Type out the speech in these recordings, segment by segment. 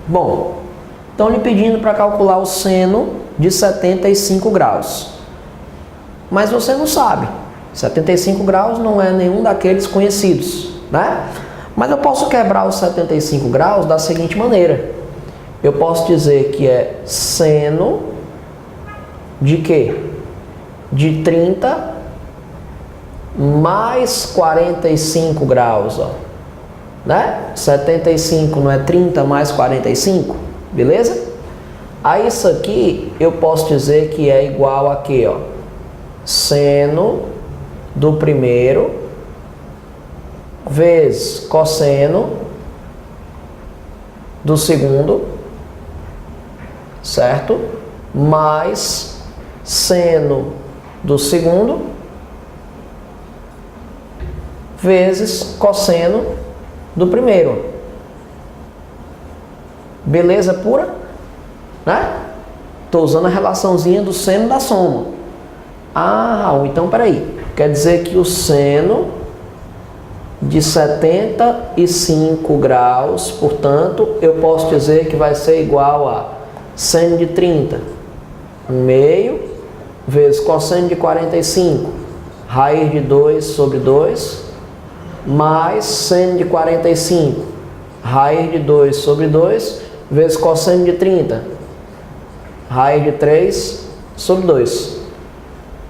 Bom, estão lhe pedindo para calcular o seno de 75 graus. Mas você não sabe. 75 graus não é nenhum daqueles conhecidos, né? Mas eu posso quebrar os 75 graus da seguinte maneira. Eu posso dizer que é seno de quê? De 30 mais 45 graus, ó. Né? 75 não é 30 mais 45, beleza? Aí isso aqui eu posso dizer que é igual a quê, ó? Seno do primeiro vezes cosseno do segundo, certo? Mais seno do segundo vezes cosseno do primeiro. Beleza pura? Né? Estou usando a relaçãozinha do seno da soma. Ah, Raul, então peraí. Quer dizer que o seno de 75 graus, portanto, eu posso dizer que vai ser igual a seno de 30, 1/2 vezes cosseno de 45, raiz de 2 sobre 2, mais seno de 45, raiz de 2 sobre 2, vezes cosseno de 30, raiz de 3 sobre 2.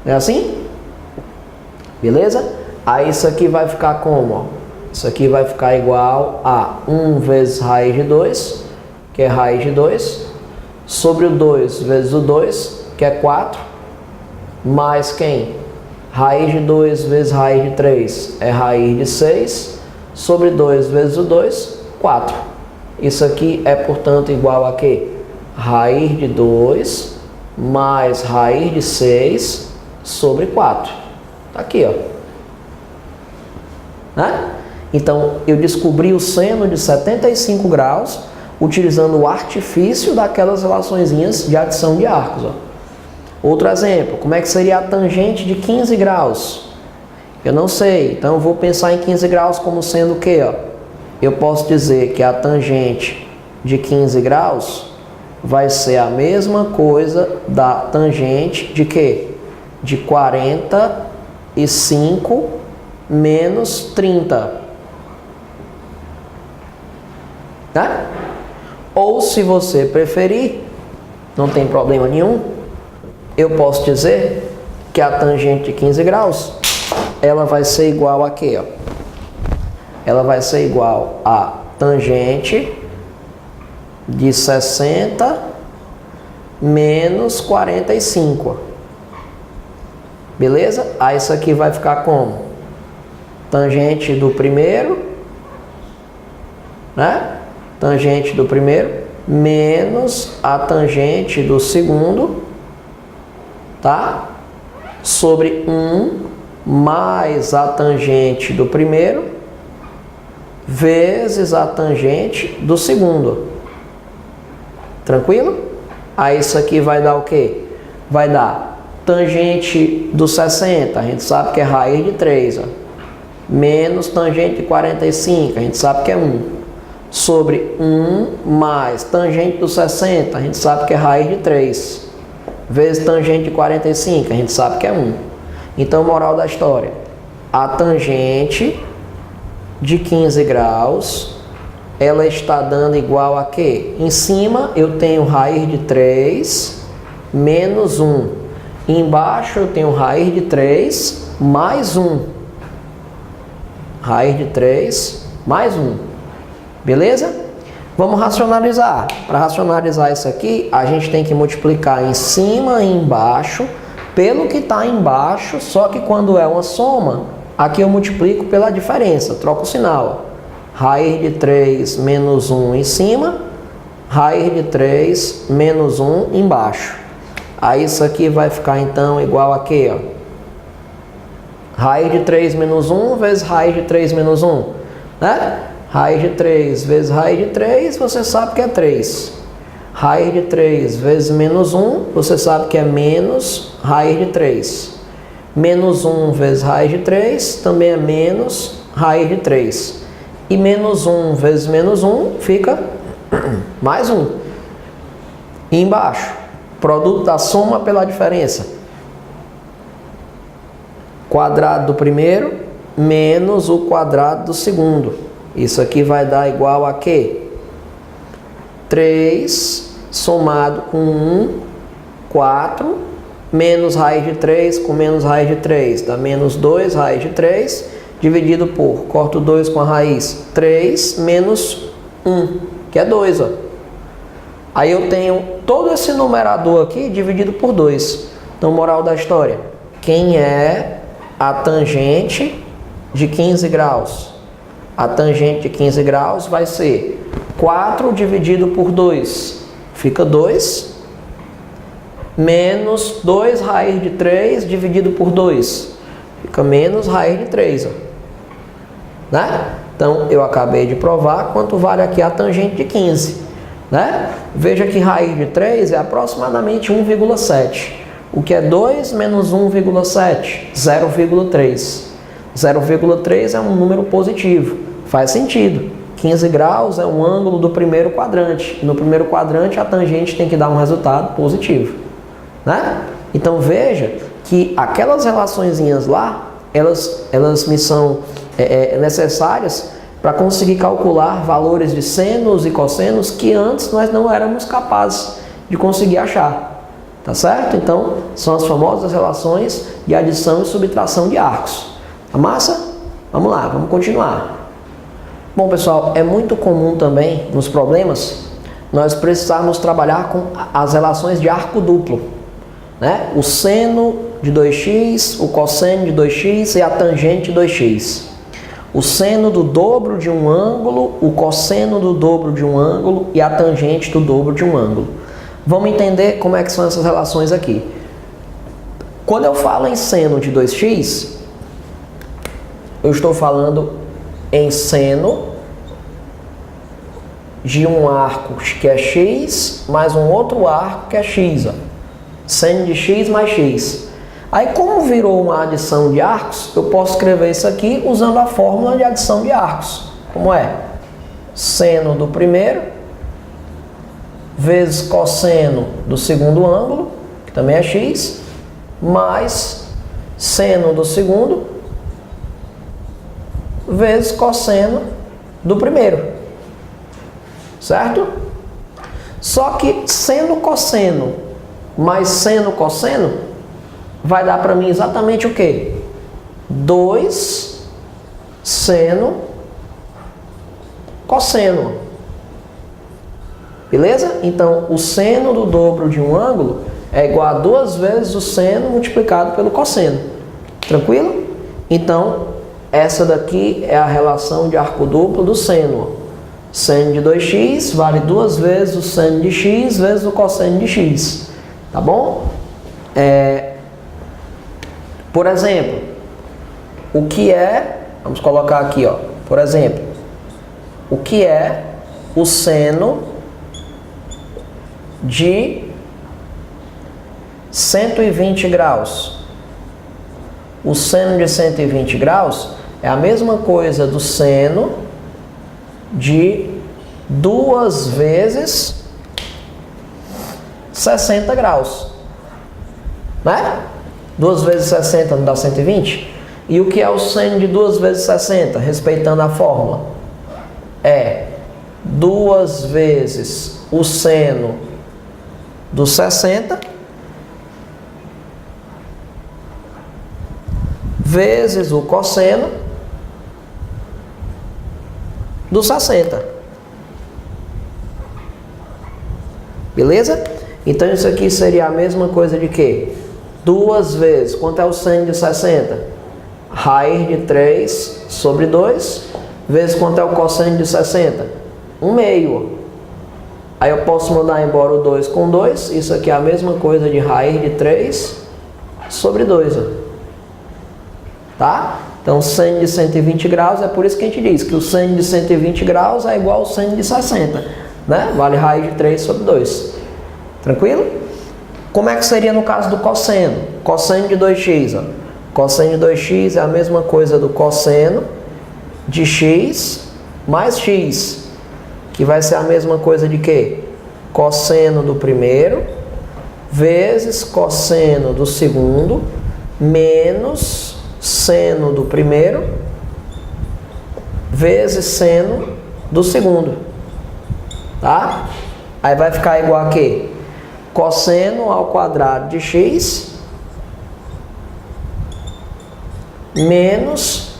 É assim? Beleza? Aí isso aqui vai ficar como? Ó? Isso aqui vai ficar igual a 1 vezes raiz de 2, que é raiz de 2, sobre o 2 vezes o 2, que é 4, mais quem? Raiz de 2 vezes raiz de 3 é raiz de 6, sobre 2 vezes o 2, 4. Isso aqui é, portanto, igual a quê? Raiz de 2 mais raiz de 6 sobre 4. Tá aqui, ó. Né? Então, eu descobri o seno de 75 graus utilizando o artifício daquelas relaçõezinhas de adição de arcos, ó. Outro exemplo, como é que seria a tangente de 15 graus? Eu não sei, então eu vou pensar em 15 graus como sendo o quê? Ó? Eu posso dizer que a tangente de 15 graus vai ser a mesma coisa da tangente de quê? De 45 menos 30. Né? Ou se você preferir, não tem problema nenhum, eu posso dizer que a tangente de 15 graus, ela vai ser igual a quê? Ó? Ela vai ser igual a tangente de 60 menos 45. Ó. Beleza? Aí isso aqui vai ficar como? Tangente do primeiro, né? Tangente do primeiro menos a tangente do segundo, tá? Sobre 1 mais a tangente do primeiro vezes a tangente do segundo. Tranquilo? Aí isso aqui vai dar o quê? Vai dar tangente do 60, a gente sabe que é raiz de 3, ó. Menos tangente de 45, a gente sabe que é 1. Sobre 1 mais tangente do 60, a gente sabe que é raiz de 3. Vezes tangente de 45, a gente sabe que é 1. Então, moral da história. A tangente de 15 graus, ela está dando igual a quê? Em cima eu tenho raiz de 3 menos 1. Embaixo eu tenho raiz de 3 mais 1. Raiz de 3 mais 1. Beleza? Vamos racionalizar. Para racionalizar isso aqui, a gente tem que multiplicar em cima e embaixo pelo que está embaixo, só que quando é uma soma, aqui eu multiplico pela diferença, troco o sinal. Raiz de 3 menos 1 em cima, raiz de 3 menos 1 embaixo. Aí isso aqui vai ficar então igual a quê? Ó? Raiz de 3 menos 1 vezes raiz de 3 menos 1, né? Raiz de 3 vezes raiz de 3, você sabe que é 3. Raiz de 3 vezes menos 1, você sabe que é menos raiz de 3. Menos 1 vezes raiz de 3 também é menos raiz de 3. E menos 1 vezes menos 1 fica mais 1. E embaixo, produto da soma pela diferença. Quadrado do primeiro menos o quadrado do segundo. Isso aqui vai dar igual a quê? 3 somado com 1, 4, menos raiz de 3 com menos raiz de 3, dá menos 2 raiz de 3, dividido por, corto 2 com a raiz, 3 menos 1, que é 2, ó. Aí eu tenho todo esse numerador aqui dividido por 2. Então, moral da história, quem é a tangente de 15 graus? A tangente de 15 graus vai ser 4 dividido por 2, fica 2, menos 2 raiz de 3 dividido por 2, fica menos raiz de 3. Ó. Né? Então, eu acabei de provar quanto vale aqui a tangente de 15. Né? Veja que raiz de 3 é aproximadamente 1,7. O que é 2 menos 1,7? 0,3. 0,3 é um número positivo. Faz sentido. 15 graus é um ângulo do primeiro quadrante. No primeiro quadrante, a tangente tem que dar um resultado positivo. Né? Então, veja que aquelas relaçõezinhas lá, elas me são necessárias para conseguir calcular valores de senos e cossenos que antes nós não éramos capazes de conseguir achar. Tá certo? Então, são as famosas relações de adição e subtração de arcos. Tá massa? Vamos lá, vamos continuar. Bom, pessoal, é muito comum também nos problemas nós precisarmos trabalhar com as relações de arco duplo. Né? O seno de 2x, o cosseno de 2x e a tangente de 2x. O seno do dobro de um ângulo, o cosseno do dobro de um ângulo e a tangente do dobro de um ângulo. Vamos entender como é que são essas relações aqui. Quando eu falo em seno de 2x, eu estou falando em seno de um arco que é x mais um outro arco que é x. Ó. Seno de x mais x. Aí, como virou uma adição de arcos, eu posso escrever isso aqui usando a fórmula de adição de arcos. Como é? Seno do primeiro vezes cosseno do segundo ângulo, que também é x, mais seno do segundo vezes cosseno do primeiro. Certo? Só que seno cosseno mais seno cosseno vai dar para mim exatamente o quê? 2 seno cosseno. Beleza? Então, o seno do dobro de um ângulo é igual a 2 vezes o seno multiplicado pelo cosseno. Tranquilo? Então, essa daqui é a relação de arco duplo do seno. Seno de 2x vale 2 vezes o seno de x vezes o cosseno de x. Tá bom? Por exemplo, o que é, vamos colocar aqui, ó, por exemplo, o que é o seno de 120 graus? O seno de 120 graus é a mesma coisa do seno de 2 vezes 60 graus, né? 2 vezes 60 não dá 120? E o que é o seno de 2 vezes 60, respeitando a fórmula? É 2 vezes o seno do 60 vezes o cosseno do 60. Beleza? Então isso aqui seria a mesma coisa de quê? 2 vezes, quanto é o seno de 60? Raiz de 3 sobre 2, vezes quanto é o cosseno de 60? 1/2. Aí eu posso mandar embora o 2 com 2, isso aqui é a mesma coisa de raiz de 3 sobre 2. Ó. Tá? Então, seno de 120 graus, é por isso que a gente diz que o seno de 120 graus é igual ao seno de 60. Né? Vale raiz de 3 sobre 2. Tranquilo? Como é que seria no caso do cosseno? Cosseno de 2x. Ó. Cosseno de 2x é a mesma coisa do cosseno de x mais x, que vai ser a mesma coisa de quê? Cosseno do primeiro vezes cosseno do segundo menos seno do primeiro vezes seno do segundo, tá? Aí vai ficar igual a quê? Cosseno ao quadrado de x menos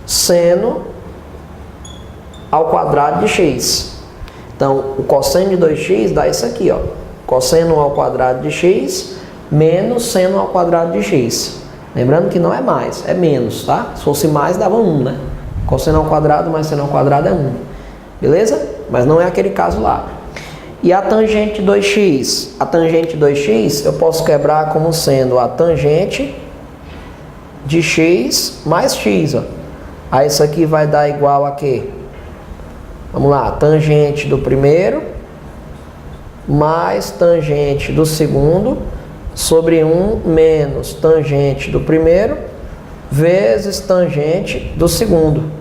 seno ao quadrado de x. Então, o cosseno de 2x dá isso aqui, ó. Cosseno ao quadrado de x menos seno ao quadrado de x. Lembrando que não é mais, é menos, tá? Se fosse mais, dava 1, né? Cosseno ao quadrado mais seno ao quadrado é 1. Beleza? Mas não é aquele caso lá. E a tangente de 2x? A tangente de 2x eu posso quebrar como sendo a tangente de x mais x, ó. Aí isso aqui vai dar igual a quê? Vamos lá, tangente do primeiro mais tangente do segundo sobre 1 menos tangente do primeiro vezes tangente do segundo.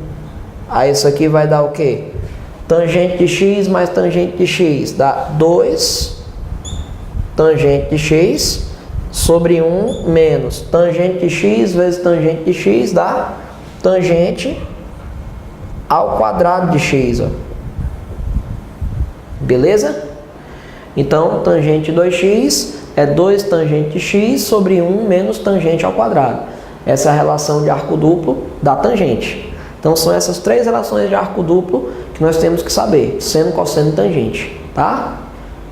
Aí isso aqui vai dar o quê? Tangente de x mais tangente de x dá 2 tangente de x sobre 1 menos tangente de x vezes tangente de x dá tangente ao quadrado de x, ó. Beleza? Então, tangente de 2x é 2 tangente de x sobre 1 menos tangente ao quadrado. Essa é a relação de arco duplo da tangente. Então, são essas três relações de arco duplo que nós temos que saber: seno, cosseno e tangente, tá?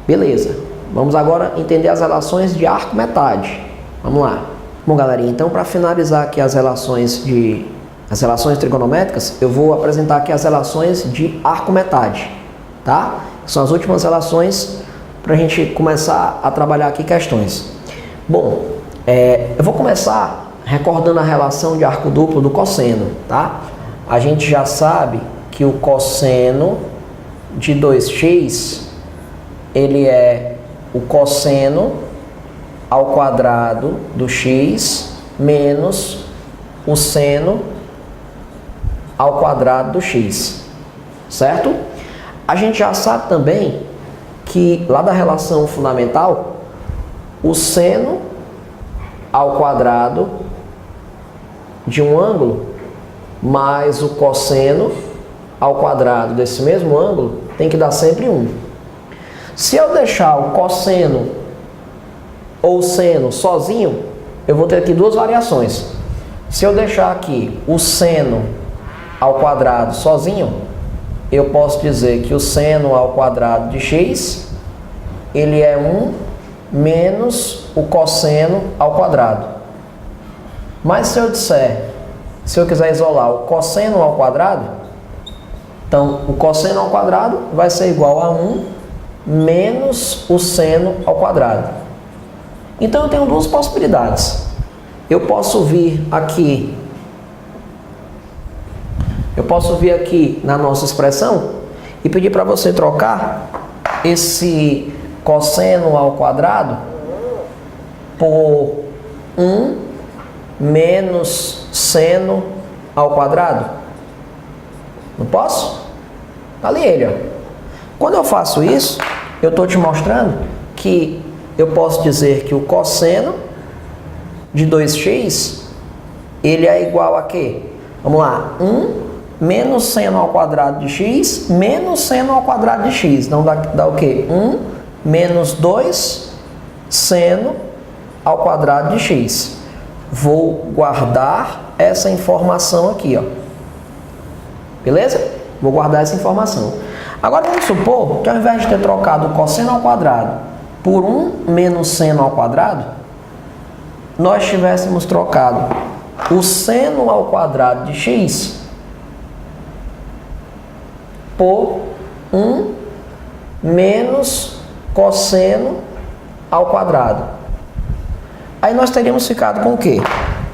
Beleza. Vamos agora entender as relações de arco-metade. Vamos lá. Bom, galerinha, então para finalizar aqui as relações trigonométricas, eu vou apresentar aqui as relações de arco-metade, tá? São as últimas relações para a gente começar a trabalhar aqui questões. Bom, eu vou começar recordando a relação de arco duplo do cosseno, tá? A gente já sabe que o cosseno de 2x, ele é o cosseno ao quadrado do x menos o seno ao quadrado do x, certo? A gente já sabe também que lá da relação fundamental, o seno ao quadrado de um ângulo mais o cosseno ao quadrado desse mesmo ângulo tem que dar sempre 1. Se eu deixar o cosseno ou o seno sozinho, eu vou ter aqui duas variações. Se eu deixar aqui o seno ao quadrado sozinho, eu posso dizer que o seno ao quadrado de x, ele é 1 menos o cosseno ao quadrado. Mas se eu quiser isolar o cosseno ao quadrado, então o cosseno ao quadrado vai ser igual a 1 menos o seno ao quadrado. Então eu tenho duas possibilidades. Eu posso vir aqui na nossa expressão e pedir para você trocar esse cosseno ao quadrado por 1 menos seno ao quadrado. Não posso? Tá ali ele, ó. Quando eu faço isso, eu estou te mostrando que eu posso dizer que o cosseno de 2x, ele é igual a quê? Vamos lá, 1 menos seno ao quadrado de x menos seno ao quadrado de x. Então dá o quê? 1 menos 2 seno ao quadrado de x. Vou guardar essa informação aqui, ó. Beleza? Vou guardar essa informação. Agora vamos supor que ao invés de ter trocado o cosseno ao quadrado por 1 menos seno ao quadrado, nós tivéssemos trocado o seno ao quadrado de x por 1 menos cosseno ao quadrado. Aí nós teríamos ficado com o quê?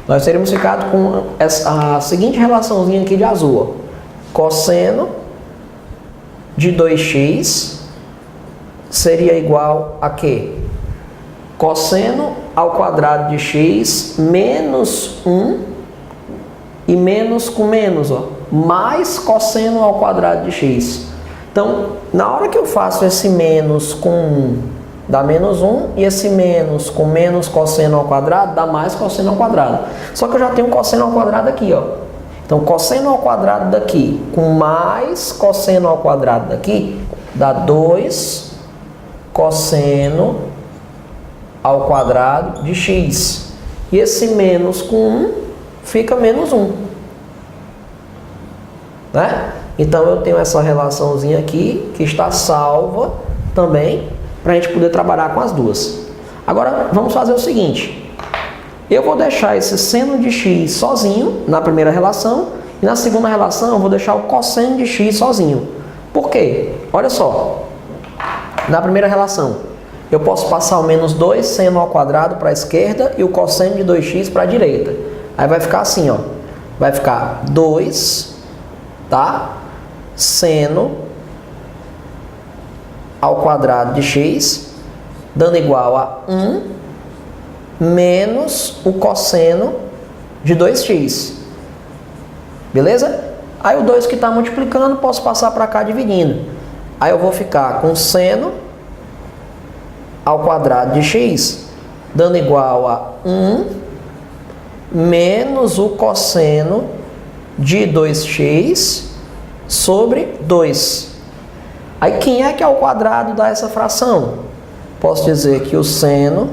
Nós teríamos ficado com a seguinte relaçãozinha aqui de azul, ó. Cosseno de 2x seria igual a quê? Cosseno ao quadrado de x menos 1 e menos com menos, ó, mais cosseno ao quadrado de x. Então, na hora que eu faço esse menos com 1, dá menos 1, e esse menos com menos cosseno ao quadrado dá mais cosseno ao quadrado. Só que eu já tenho cosseno ao quadrado aqui, ó. Então, cosseno ao quadrado daqui com mais cosseno ao quadrado daqui dá 2 cosseno ao quadrado de x. E esse menos com 1 fica menos 1. Né? Então, eu tenho essa relaçãozinha aqui que está salva também para a gente poder trabalhar com as duas. Agora, vamos fazer o seguinte. Eu vou deixar esse seno de x sozinho na primeira relação e na segunda relação eu vou deixar o cosseno de x sozinho. Por quê? Olha só. Na primeira relação, eu posso passar o menos 2 seno ao quadrado para a esquerda e o cosseno de 2x para a direita. Aí vai ficar assim, ó. Vai ficar 2, tá? Seno ao quadrado de x, dando igual a 1 menos o cosseno de 2x. Beleza? Aí o 2 que está multiplicando, posso passar para cá dividindo. Aí eu vou ficar com seno ao quadrado de x, dando igual a 1 menos o cosseno de 2x sobre 2. Aí quem é que ao quadrado dá essa fração? Posso dizer que o seno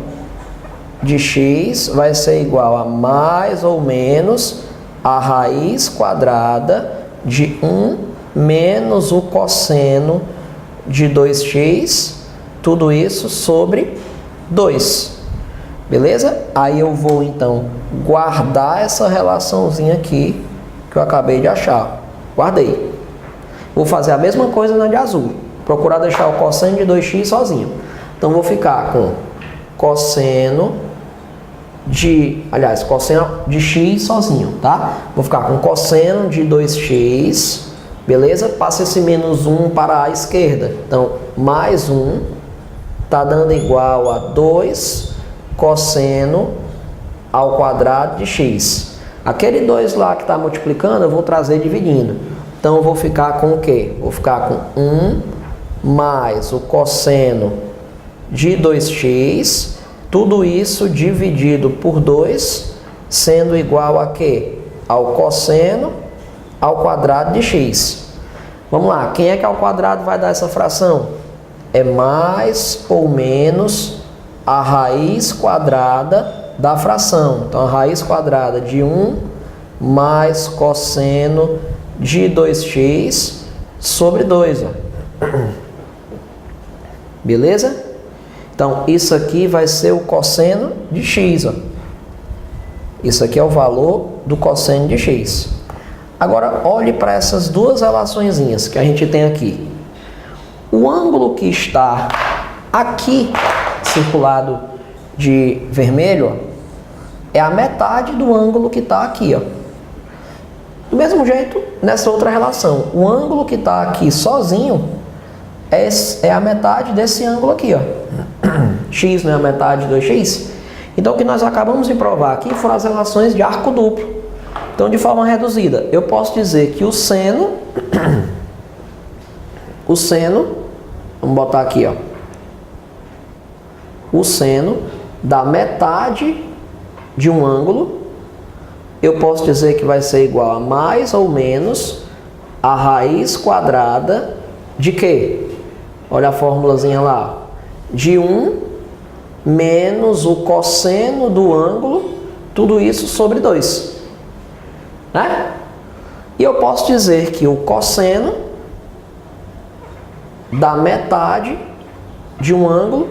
de x vai ser igual a mais ou menos a raiz quadrada de 1 menos o cosseno de 2x, tudo isso sobre 2. Beleza? Aí eu vou então guardar essa relaçãozinha aqui que eu acabei de achar. Guardei. Vou fazer a mesma coisa na de azul. Procurar deixar o cosseno de 2x sozinho. Então vou ficar com cosseno de x sozinho, tá? Vou ficar com cosseno de 2x, beleza? Passa esse menos 1 para a esquerda. Então, mais 1 tá dando igual a 2 cosseno ao quadrado de x. Aquele 2 lá que está multiplicando, eu vou trazer dividindo. Então, eu vou ficar com o quê? Vou ficar com 1 mais o cosseno de 2x, tudo isso dividido por 2, sendo igual a quê? Ao cosseno ao quadrado de x. Vamos lá, quem é que ao quadrado vai dar essa fração? É mais ou menos a raiz quadrada da fração. Então, a raiz quadrada de 1 mais cosseno de 2x sobre 2. Ó. Beleza? Então, isso aqui vai ser o cosseno de x. Ó. Isso aqui é o valor do cosseno de x. Agora, olhe para essas duas relaçõezinhas que a gente tem aqui. O ângulo que está aqui, circulado de vermelho, ó, é a metade do ângulo que está aqui. Ó. Do mesmo jeito, nessa outra relação, o ângulo que está aqui sozinho é a metade desse ângulo aqui, ó. X não é a metade de 2x? Então, o que nós acabamos de provar aqui foram as relações de arco duplo. Então, de forma reduzida, eu posso dizer que o seno, vamos botar aqui, ó. O seno da metade de um ângulo, eu posso dizer que vai ser igual a mais ou menos a raiz quadrada de quê? Olha a formulazinha lá. De 1 menos o cosseno do ângulo, tudo isso sobre 2. Né? E eu posso dizer que o cosseno da metade de um ângulo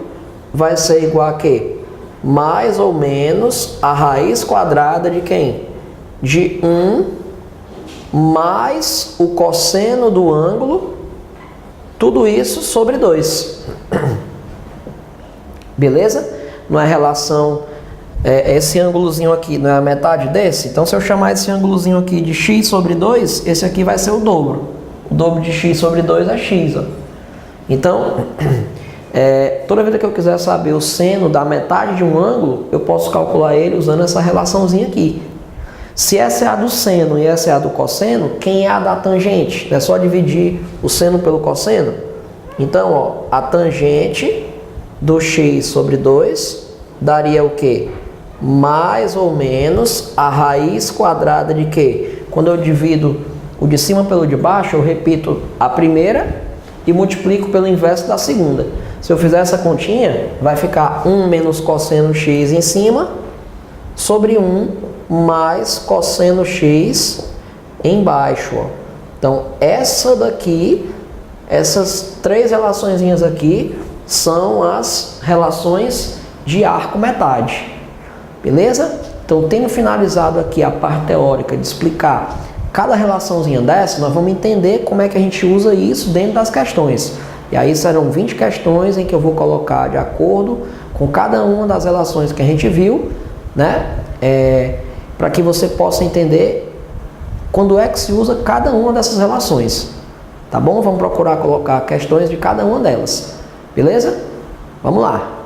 vai ser igual a quê? Mais ou menos a raiz quadrada de quem? De 1 mais o cosseno do ângulo, tudo isso sobre 2. Beleza? Não é relação... esse ângulozinho aqui não é a metade desse? Então, se eu chamar esse ângulozinho aqui de x sobre 2, esse aqui vai ser o dobro. O dobro de x sobre 2 é x. Ó. Então, Toda vez que eu quiser saber o seno da metade de um ângulo, eu posso calcular ele usando essa relaçãozinha aqui. Se essa é a do seno e essa é a do cosseno, quem é a da tangente? É só dividir o seno pelo cosseno? Então, ó, a tangente do x sobre 2 daria o quê? Mais ou menos a raiz quadrada de quê? Quando eu divido o de cima pelo de baixo, eu repito a primeira e multiplico pelo inverso da segunda. Se eu fizer essa continha, vai ficar 1 menos cosseno x em cima sobre 1 mais cosseno x embaixo. Ó. Então, essa daqui, essas três relaçõezinhas aqui, são as relações de arco-metade. Beleza? Então, tendo finalizado aqui a parte teórica de explicar cada relaçãozinha dessa, nós vamos entender como é que a gente usa isso dentro das questões. E aí serão 20 questões em que eu vou colocar de acordo com cada uma das relações que a gente viu, né? Para que você possa entender quando é que se usa cada uma dessas relações. Tá bom? Vamos procurar colocar questões de cada uma delas. Beleza? Vamos lá!